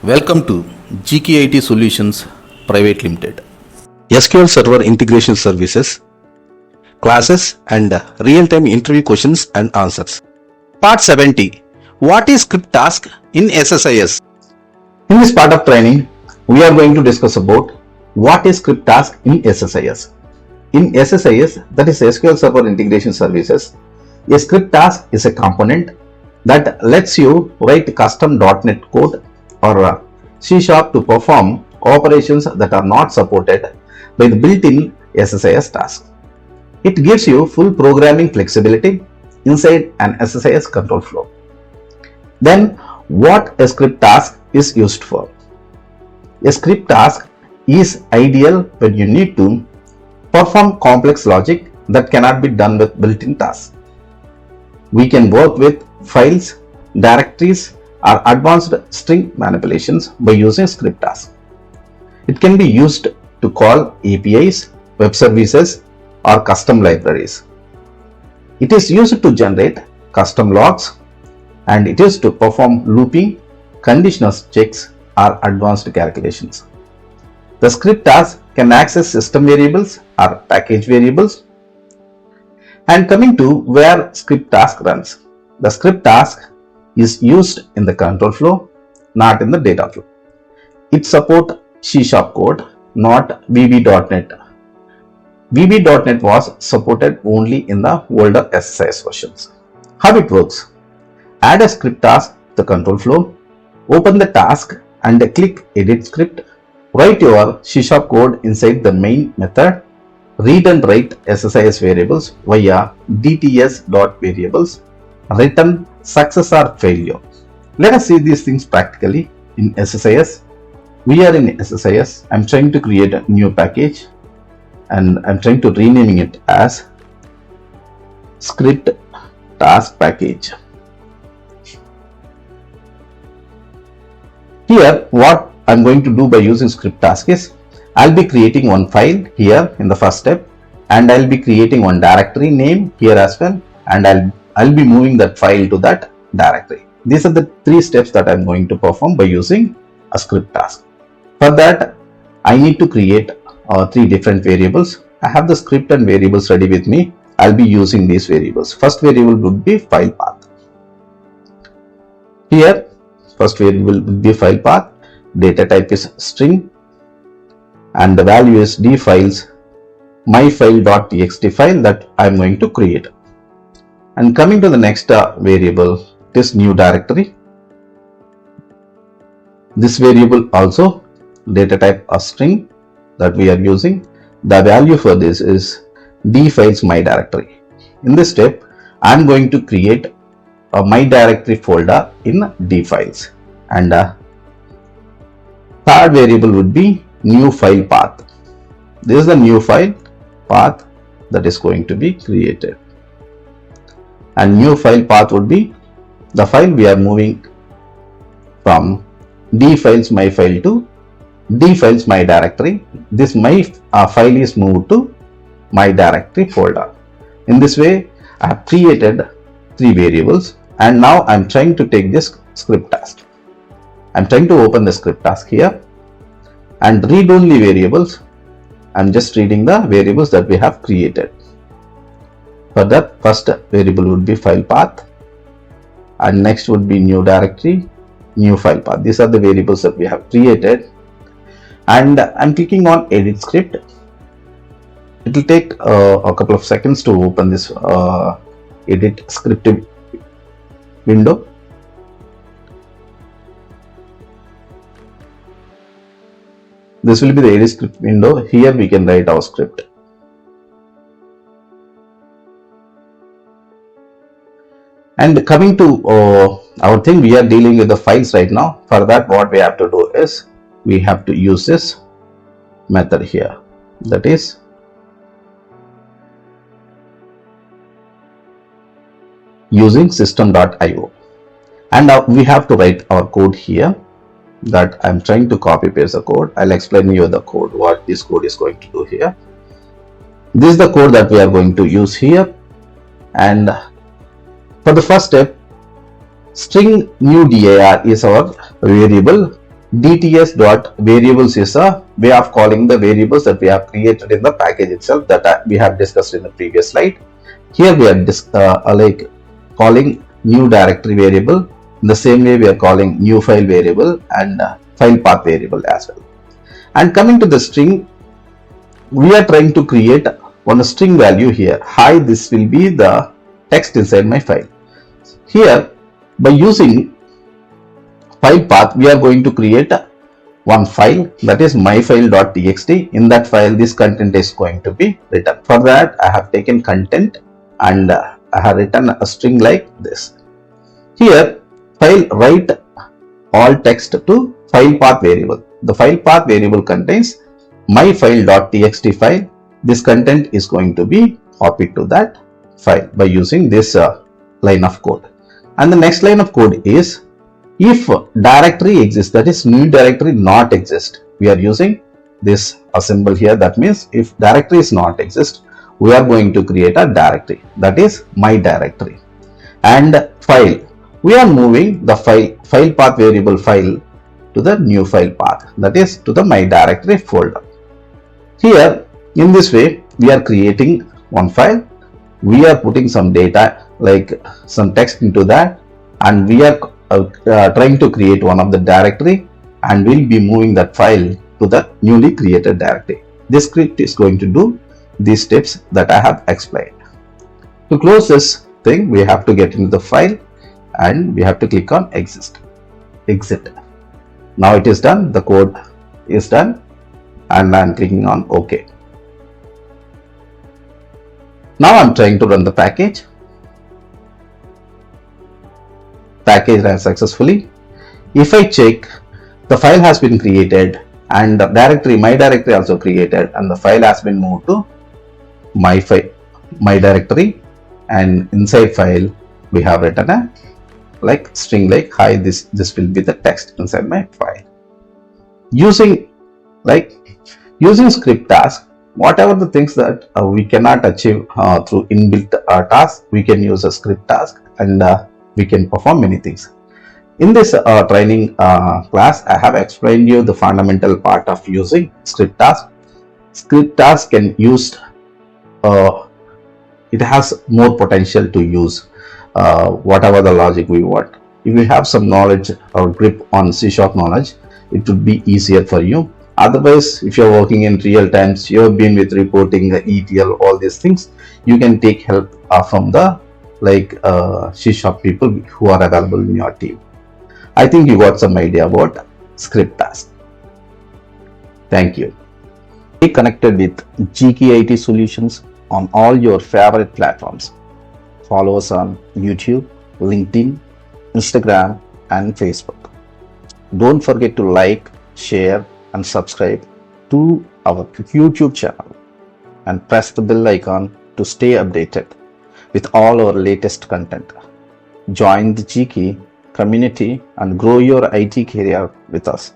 Welcome to GKey Solutions Private Limited. SQL Server Integration Services, Classes and Real-Time Interview Questions and Answers. Part 70. What is script task in SSIS? In this part of training, we are going to discuss about what is script task in SSIS. In SSIS, that is SQL Server Integration Services, a script task is a component that lets you write custom .NET code or C# to perform operations that are not supported by the built-in SSIS task. It gives you full programming flexibility inside an SSIS control flow. Then, what a script task is used for? A script task is ideal when you need to perform complex logic that cannot be done with built-in tasks. We can work with files, directories, or advanced string manipulations by using script tasks. It can be used to call APIs, web services, or custom libraries. It is used to generate custom logs, and it is to perform looping, conditional checks, or advanced calculations. The script task can access system variables or package variables. And coming to where script task runs. The script task is used in the control flow, not in the data flow. It supports C# code, not VB.NET. VB.NET was supported only in the older SSIS versions. How it works? Add a script task to the control flow, open the task and click Edit Script. Write your C# code inside the main method. Read and write SSIS variables via dts.variables. Return success or failure. Let us see these things practically in SSIS. We are in SSIS. I'm trying to create a new package and I'm trying to renaming it as script task package. Here what I'm going to do by using script task is I'll be creating one file here in the first step, and I'll be creating one directory name here as well, and I'll be moving that file to that directory. These are the three steps that I'm going to perform by using a script task. For that, I need to create three different variables. I have the script and variables ready with me. I'll be using these variables. First variable would be file path. Here, first variable will be file path. Data type is string, and the value is dfiles myfile.txt file that I'm going to create. And coming to the next variable, this new directory. This variable also data type a string that we are using. The value for this is dfiles my directory. In this step, I'm going to create a my directory folder in dfiles, and third variable would be new file path. This is the new file path that is going to be created, and new file path would be the file we are moving from dfiles my file to dfiles my directory. This my file is moved to my directory folder. In this way, I have created three variables, and now I'm trying to take this script task. I'm trying to open the script task here and read only variables. I'm just reading the variables that we have created. For that, first variable would be file path, and next would be new directory, new file path. These are the variables that we have created, and I'm clicking on edit script. It will take a couple of seconds to open this edit script window. This will be the edit script window. Here we can write our script. And coming to our thing, we are dealing with the files right now. For that, what we have to do is we have to use this method here, that is using system.io, and now we have to write our code here. That I'm trying to copy paste the code. I'll explain you the code, what this code is going to do here. This is the code that we are going to use here, and for the first step, string new dir is our variable dts.variables is a way of calling the variables that we have created in the package itself that we have discussed in the previous slide. Here we are like calling new directory variable. In the same way we are calling new file variable and file path variable as well. And coming to the string, we are trying to create one string value here. Hi, this will be the text inside my file. Here, by using file path, we are going to create one file, that is myfile.txt. In that file, this content is going to be written. For that, I have taken content and I have written a string like this. Here, file write all text to file path variable. The file path variable contains myfile.txt file. This content is going to be copied to that file by using this line of code. And the next line of code is, if directory exists, that is new directory not exist, we are using this symbol here. That means if directory is not exist, we are going to create a directory, that is my directory. And file, we are moving the file path variable file to the new file path, that is to the my directory folder. Here in this way we are creating one file, we are putting some data like some text into that, and we are trying to create one of the directory, and we'll be moving that file to the newly created directory. This script is going to do these steps that I have explained. To close this thing, we have to get into the file and we have to click on exit. Now it is done, the code is done, and I am clicking on OK. Now I am trying to run the package. Package ran successfully. If I check, the file has been created and the directory, my directory also created, and the file has been moved to my directory, and inside file we have written a like string like hi, this will be the text inside my file. Using script task, whatever the things that we cannot achieve through inbuilt task, we can use a script task and we can perform many things. In this training class, I have explained you the fundamental part of using script task. Script task can use, it has more potential to use whatever the logic we want. If you have some knowledge or grip on C# knowledge, it would be easier for you. Otherwise, if you're working in real times, you have been with reporting, the ETL, all these things, you can take help from the C# people who are available in your team. I think you got some idea about script task. Thank you. Stay connected with GKey IT Solutions on all your favorite platforms. Follow us on YouTube, LinkedIn, Instagram, and Facebook. Don't forget to like, share, and subscribe to our YouTube channel, and press the bell icon to stay updated with all our latest content. Join the GKey community and grow your IT career with us.